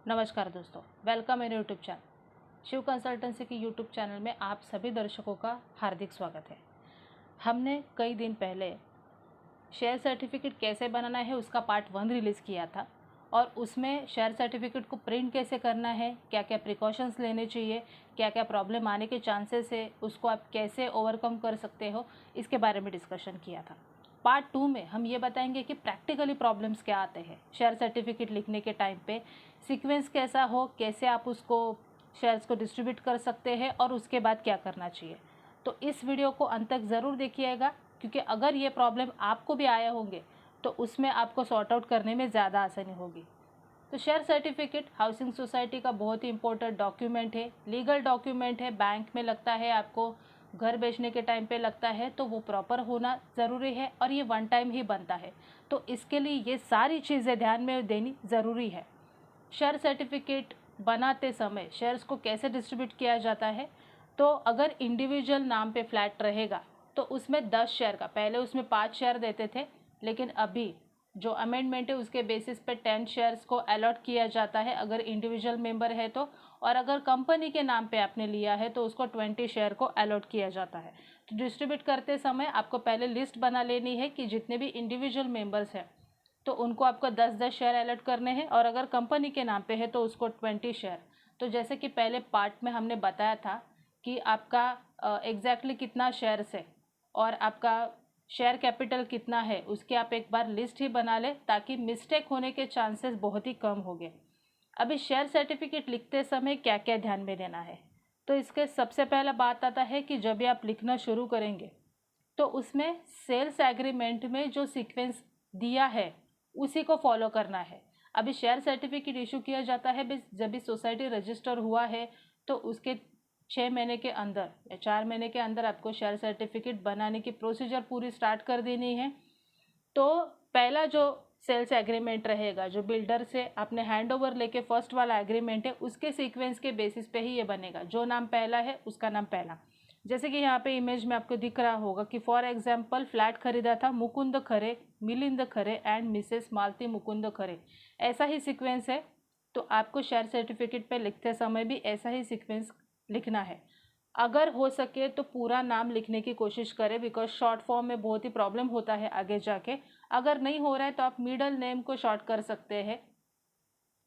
नमस्कार दोस्तों, वेलकम मेरे यूट्यूब चैनल शिव कंसल्टेंसी की यूट्यूब चैनल में आप सभी दर्शकों का हार्दिक स्वागत है। हमने कई दिन पहले शेयर सर्टिफिकेट कैसे बनाना है उसका पार्ट 1 रिलीज़ किया था और उसमें शेयर सर्टिफिकेट को प्रिंट कैसे करना है, क्या क्या प्रिकॉशंस लेने चाहिए, क्या क्या प्रॉब्लम आने के चांसेस है, उसको आप कैसे ओवरकम कर सकते हो, इसके बारे में डिस्कशन किया था। पार्ट 2 में हम ये बताएंगे कि प्रैक्टिकली प्रॉब्लम्स क्या आते हैं शेयर सर्टिफिकेट लिखने के टाइम पे, सीक्वेंस कैसा हो, कैसे आप उसको शेयर्स को डिस्ट्रीब्यूट कर सकते हैं और उसके बाद क्या करना चाहिए। तो इस वीडियो को अंत तक ज़रूर देखिएगा, क्योंकि अगर ये प्रॉब्लम आपको भी आए होंगे तो उसमें आपको सॉर्ट आउट करने में ज़्यादा आसानी होगी। तो शेयर सर्टिफिकेट हाउसिंग सोसाइटी का बहुत ही इंपॉर्टेंट डॉक्यूमेंट है, लीगल डॉक्यूमेंट है। बैंक में लगता है, आपको घर बेचने के टाइम पे लगता है, तो वो प्रॉपर होना ज़रूरी है और ये वन टाइम ही बनता है। तो इसके लिए ये सारी चीज़ें ध्यान में देनी ज़रूरी है। शेयर सर्टिफिकेट बनाते समय शेयर्स को कैसे डिस्ट्रीब्यूट किया जाता है, तो अगर इंडिविजुअल नाम पे फ्लैट रहेगा तो उसमें 10 शेयर का, पहले उसमें 5 शेयर देते थे, लेकिन अभी जो अमेंडमेंट है उसके बेसिस पे 10 शेयर्स को अलॉट किया जाता है अगर इंडिविजुअल मेंबर है तो, और अगर कंपनी के नाम पे आपने लिया है तो उसको 20 शेयर को अलॉट किया जाता है। तो डिस्ट्रीब्यूट करते समय आपको पहले लिस्ट बना लेनी है कि जितने भी इंडिविजुअल मेंबर्स हैं तो उनको आपको 10-10 शेयर अलॉट करने हैं, और अगर कंपनी के नाम पे है तो उसको 20 शेयर। तो जैसे कि पहले पार्ट में हमने बताया था कि आपका एग्जैक्टली कितना शेयर्स है और आपका शेयर कैपिटल कितना है, उसकी आप एक बार लिस्ट ही बना लें ताकि मिस्टेक होने के चांसेस बहुत ही कम हो गए। अभी शेयर सर्टिफिकेट लिखते समय क्या क्या ध्यान में देना है, तो इसके सबसे पहला बात आता है कि जब भी आप लिखना शुरू करेंगे तो उसमें सेल्स एग्रीमेंट में जो सीक्वेंस दिया है उसी को फॉलो करना है। अभी शेयर सर्टिफिकेट इशू किया जाता है जब भी सोसाइटी रजिस्टर हुआ है तो उसके 6 महीने के अंदर या 4 महीने के अंदर आपको शेयर सर्टिफिकेट बनाने की प्रोसीजर पूरी स्टार्ट कर देनी है। तो पहला जो सेल्स एग्रीमेंट रहेगा, जो बिल्डर से आपने हैंड ओवर लेके फर्स्ट वाला एग्रीमेंट है, उसके सीक्वेंस के बेसिस पे ही ये बनेगा। जो नाम पहला है उसका नाम पहला, जैसे कि यहाँ पे इमेज में आपको दिख रहा होगा कि फॉर एग्जांपल फ्लैट खरीदा था मुकुंद खरे, मिलिंद खरे एंड मिसेस मालती मुकुंद खरे, ऐसा ही सीक्वेंस है। तो आपको शेयर सर्टिफिकेट पे लिखते समय भी ऐसा ही सीक्वेंस लिखना है। अगर हो सके तो पूरा नाम लिखने की कोशिश करें, बिकॉज शॉर्ट फॉर्म में बहुत ही प्रॉब्लम होता है आगे जाके। अगर नहीं हो रहा है तो आप मिडल नेम को शॉर्ट कर सकते हैं,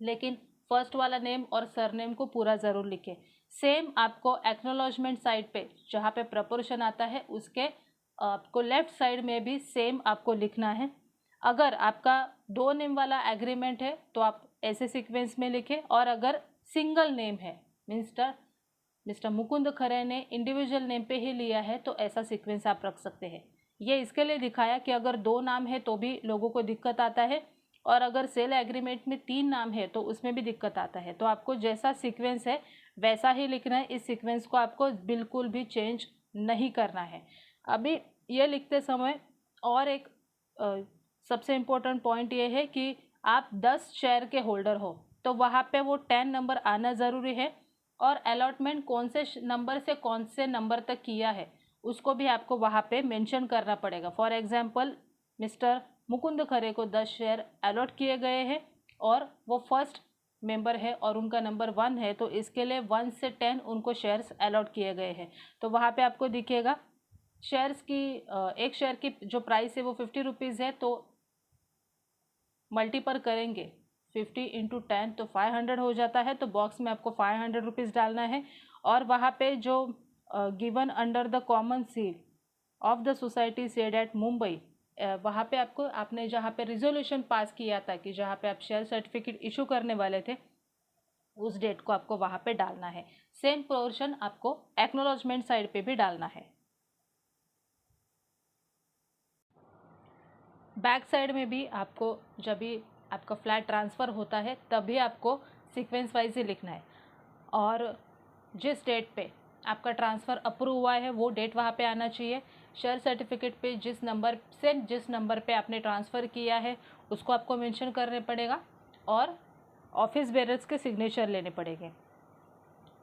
लेकिन फर्स्ट वाला नेम और सरनेम को पूरा ज़रूर लिखें। सेम आपको एक्नोलॉजमेंट साइड पे जहाँ पे प्रपोर्शन आता है उसके आपको लेफ्ट साइड में भी सेम आपको लिखना है। अगर आपका 2 नेम वाला एग्रीमेंट है तो आप ऐसे सीक्वेंस में लिखें, और अगर सिंगल नेम है, मिस्टर मुकुंद खरे ने इंडिविजुअल नेम पे ही लिया है, तो ऐसा सीक्वेंस आप रख सकते हैं। ये इसके लिए दिखाया कि अगर 2 नाम है तो भी लोगों को दिक्कत आता है, और अगर सेल एग्रीमेंट में 3 नाम है तो उसमें भी दिक्कत आता है। तो आपको जैसा सीक्वेंस है वैसा ही लिखना है, इस सीक्वेंस को आपको बिल्कुल भी चेंज नहीं करना है। अभी ये लिखते समय और एक सबसे इम्पोर्टेंट पॉइंट ये है कि आप 10 शेयर के होल्डर हो तो वहाँ पे वो 10 नंबर आना ज़रूरी है, और अलॉटमेंट कौन से नंबर से कौन से नंबर तक किया है उसको भी आपको वहाँ पे मेंशन करना पड़ेगा। फॉर एग्जांपल मिस्टर मुकुंद खरे को 10 शेयर अलॉट किए गए हैं और वो फर्स्ट मेंबर है और उनका नंबर 1 है, तो इसके लिए 1 से 10 उनको शेयर्स अलॉट किए गए हैं। तो वहाँ पे आपको दिखेगा शेयर्स की एक शेयर की जो प्राइस है वो 50 रुपीज़ है, तो मल्टीपल करेंगे 50 इंटू 10 तो 500 हो जाता है। तो बॉक्स में आपको 500 रुपीज़ डालना है, और वहाँ पे जो given under the common seal of the society said at Mumbai, वहाँ पे आपको, आपने जहाँ पे रिजोल्यूशन पास किया था कि जहाँ पे आप शेयर सर्टिफिकेट इशू करने वाले थे, उस डेट को आपको वहाँ पे डालना है। सेम पोर्शन आपको एक्नोलॉजमेंट साइड पे भी डालना है। बैक साइड में भी आपको जब भी आपका फ्लैट ट्रांसफ़र होता है तभी आपको सीक्वेंस वाइज ही लिखना है, और जिस डेट पे आपका ट्रांसफ़र अप्रूव हुआ है वो डेट वहाँ पे आना चाहिए। शेयर सर्टिफिकेट पे जिस नंबर पे आपने ट्रांसफ़र किया है उसको आपको मेंशन करने पड़ेगा, और ऑफिस बेरर्स के सिग्नेचर लेने पड़ेंगे।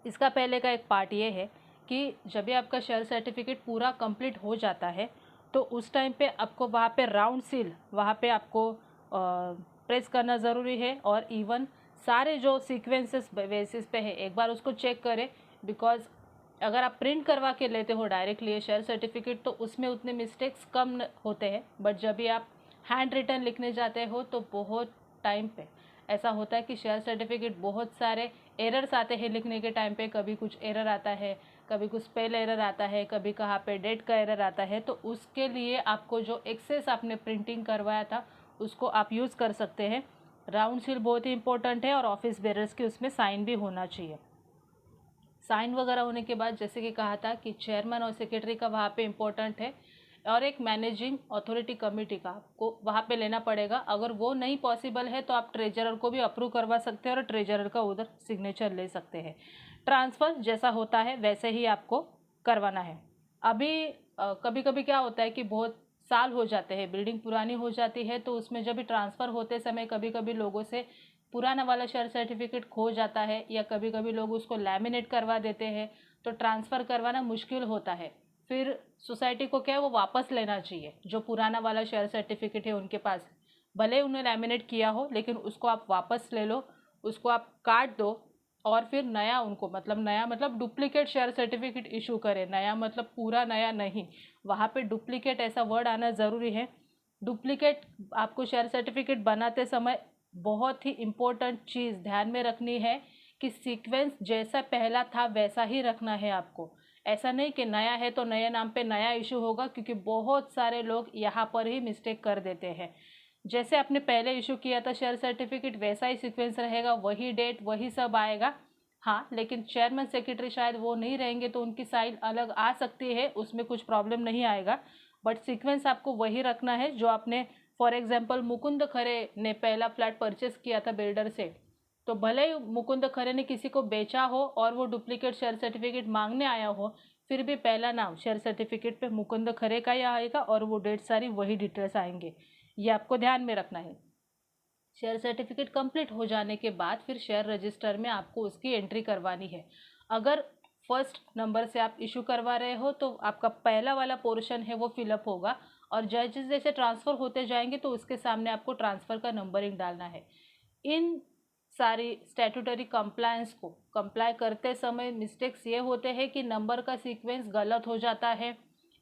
इसका पहले का एक पार्ट ये है कि जब भी आपका शेयर सर्टिफिकेट पूरा कंप्लीट हो जाता है तो उस टाइम पे आपको वहाँ पे राउंड सील वहाँ पे आपको प्रेस करना ज़रूरी है, और इवन सारे जो सीक्वेंसेस बेसिस पे है एक बार उसको चेक करें, बिकॉज अगर आप प्रिंट करवा के लेते हो डायरेक्टली शेयर सर्टिफिकेट तो उसमें उतने मिस्टेक्स कम होते हैं, बट जब भी आप हैंड रिटन लिखने जाते हो तो बहुत टाइम पे ऐसा होता है कि शेयर सर्टिफिकेट बहुत सारे एरर्स आते हैं लिखने के टाइम पे। कभी कुछ एरर आता है, कभी कुछ स्पेल एरर आता है, कभी कहाँ पे डेट का एरर आता है। तो उसके लिए आपको जो एक्सेस आपने प्रिंटिंग करवाया था उसको आप यूज़ कर सकते हैं। राउंड सील बहुत ही इंपॉर्टेंट है और ऑफिस बेरर्स के उसमें साइन भी होना चाहिए। साइन वगैरह होने के बाद जैसे कि कहा था कि चेयरमैन और सेक्रेटरी का वहाँ पे इम्पोर्टेंट है, और एक मैनेजिंग अथॉरिटी कमेटी का आपको वहाँ पे लेना पड़ेगा। अगर वो नहीं पॉसिबल है तो आप ट्रेजरर को भी अप्रूव करवा सकते हैं और ट्रेजरर का उधर सिग्नेचर ले सकते हैं। ट्रांसफ़र जैसा होता है वैसे ही आपको करवाना है। अभी कभी कभी क्या होता है कि बहुत साल हो जाते हैं, बिल्डिंग पुरानी हो जाती है, तो उसमें जब भी ट्रांसफ़र होते समय कभी कभी लोगों से पुराना वाला शेयर सर्टिफिकेट खो जाता है, या कभी कभी लोग उसको लैमिनेट करवा देते हैं, तो ट्रांसफ़र करवाना मुश्किल होता है। फिर सोसाइटी को क्या है वो वापस लेना चाहिए जो पुराना वाला शेयर सर्टिफिकेट है उनके पास, भले उन्हें लैमिनेट किया हो लेकिन उसको आप वापस ले लो, उसको आप काट दो और फिर नया उनको नया मतलब डुप्लीकेट शेयर सर्टिफिकेट इशू करें। नया मतलब पूरा नया नहीं, वहाँ पे डुप्लीकेट ऐसा वर्ड आना ज़रूरी है। डुप्लीकेट आपको शेयर सर्टिफिकेट बनाते समय बहुत ही इम्पोर्टेंट चीज़ ध्यान में रखनी है कि सीक्वेंस जैसा पहला था वैसा ही रखना है आपको। ऐसा नहीं कि नया है तो नए नाम पे नया इशू होगा, क्योंकि बहुत सारे लोग यहाँ पर ही मिस्टेक कर देते हैं। जैसे आपने पहले इशू किया था शेयर सर्टिफिकेट वैसा ही सीक्वेंस रहेगा, वही डेट वही सब आएगा। हाँ, लेकिन चेयरमैन सेक्रेटरी शायद वो नहीं रहेंगे तो उनकी साइन अलग आ सकती है, उसमें कुछ प्रॉब्लम नहीं आएगा, बट सीक्वेंस आपको वही रखना है जो आपने फॉर एग्जाम्पल मुकुंद खरे ने पहला फ्लैट परचेस किया था बिल्डर से, तो भले ही मुकुंद खरे ने किसी को बेचा हो और वो डुप्लीकेट शेयर सर्टिफिकेट मांगने आया हो, फिर भी पहला नाम शेयर सर्टिफिकेट पे मुकुंद खरे का ही आएगा और वो डेट सारी वही डिटेल्स आएंगे। ये आपको ध्यान में रखना है। शेयर सर्टिफिकेट कंप्लीट हो जाने के बाद फिर शेयर रजिस्टर में आपको उसकी एंट्री करवानी है। अगर फर्स्ट नंबर से आप इशू करवा रहे हो तो आपका पहला वाला पोर्शन है वो फिलअप होगा, और जैसे जैसे ट्रांसफ़र होते जाएंगे तो उसके सामने आपको ट्रांसफ़र का नंबरिंग डालना है। इन सारी स्टैट्यूटरी कंप्लायंस को कंप्लाई करते समय मिस्टेक्स ये होते हैं कि नंबर का सीक्वेंस गलत हो जाता है,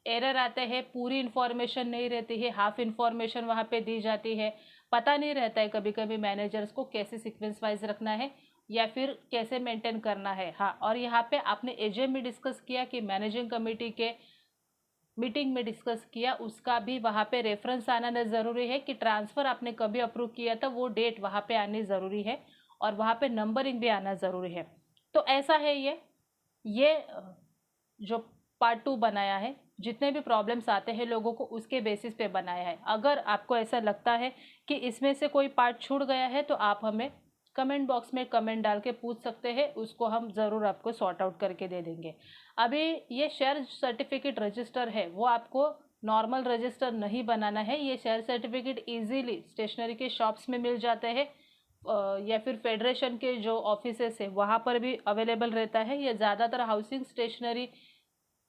एरर आते हैं, पूरी इन्फॉर्मेशन नहीं रहती है, हाफ इन्फॉर्मेशन वहाँ पे दी जाती है, पता नहीं रहता है कभी कभी मैनेजर्स को कैसे सीक्वेंस वाइज रखना है या फिर कैसे मेंटेन करना है। हाँ, और यहाँ पे आपने एजेएम में डिस्कस किया कि मैनेजिंग कमेटी के मीटिंग में डिस्कस किया, उसका भी वहाँ पे रेफरेंस आना ज़रूरी है कि ट्रांसफ़र आपने कभी अप्रूव किया था वो डेट वहाँ पे आनी ज़रूरी है, और वहाँ पे नंबरिंग भी आना ज़रूरी है। तो ऐसा है ये जो पार्ट 2 बनाया है, जितने भी प्रॉब्लम्स आते हैं लोगों को उसके बेसिस पे बनाया है। अगर आपको ऐसा लगता है कि इसमें से कोई पार्ट छूट गया है तो आप हमें कमेंट बॉक्स में कमेंट डाल के पूछ सकते हैं, उसको हम ज़रूर आपको सॉर्ट आउट करके दे देंगे। अभी ये शेयर सर्टिफिकेट रजिस्टर है वो आपको नॉर्मल रजिस्टर नहीं बनाना है। ये शेयर सर्टिफिकेट इजीली स्टेशनरी के शॉप्स में मिल जाते हैं, या फिर फेडरेशन के जो ऑफिसेस है वहाँ पर भी अवेलेबल रहता है। ये ज़्यादातर हाउसिंग स्टेशनरी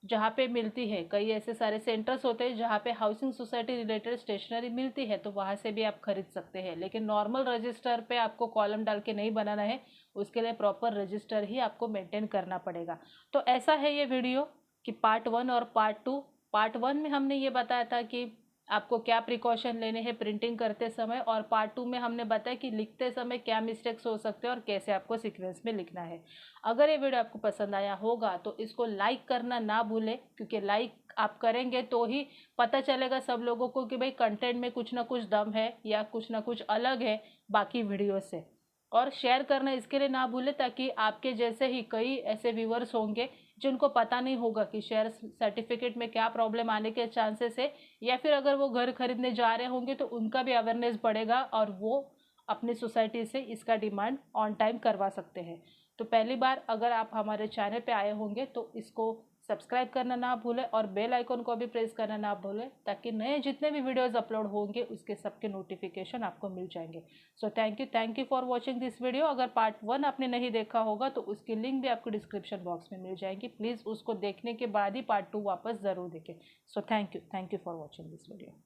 जहाँ पे मिलती है, कई ऐसे सारे सेंटर्स होते हैं जहाँ पे हाउसिंग सोसाइटी रिलेटेड स्टेशनरी मिलती है, तो वहाँ से भी आप खरीद सकते हैं। लेकिन नॉर्मल रजिस्टर पे आपको कॉलम डाल के नहीं बनाना है, उसके लिए प्रॉपर रजिस्टर ही आपको मेंटेन करना पड़ेगा। तो ऐसा है ये वीडियो कि पार्ट 1 और पार्ट 2। पार्ट 1 में हमने ये बताया था कि आपको क्या प्रिकॉशन लेने हैं प्रिंटिंग करते समय, और पार्ट 2 में हमने बताया कि लिखते समय क्या मिस्टेक्स हो सकते हैं और कैसे आपको सीक्वेंस में लिखना है। अगर ये वीडियो आपको पसंद आया होगा तो इसको लाइक करना ना भूलें, क्योंकि लाइक आप करेंगे तो ही पता चलेगा सब लोगों को कि भाई कंटेंट में कुछ ना कुछ दम है या कुछ ना कुछ अलग है बाकी वीडियो से। और शेयर करना इसके लिए ना भूलें ताकि आपके जैसे ही कई ऐसे व्यूअर्स होंगे जिनको पता नहीं होगा कि शेयर सर्टिफिकेट में क्या प्रॉब्लम आने के चांसेस है, या फिर अगर वो घर खरीदने जा रहे होंगे तो उनका भी अवेयरनेस बढ़ेगा और वो अपनी सोसाइटी से इसका डिमांड ऑन टाइम करवा सकते हैं। तो पहली बार अगर आप हमारे चैनल पे आए होंगे तो इसको सब्सक्राइब करना ना भूलें और बेल आइकन को भी प्रेस करना ना भूलें, ताकि नए जितने भी वीडियोस अपलोड होंगे उसके सबके नोटिफिकेशन आपको मिल जाएंगे। So thank you for watching this video. अगर पार्ट 1 आपने नहीं देखा होगा तो उसकी लिंक भी आपको डिस्क्रिप्शन बॉक्स में मिल जाएगी, प्लीज़ उसको देखने के बाद ही पार्ट 2 वापस ज़रूर देखें। So thank you for watching this video.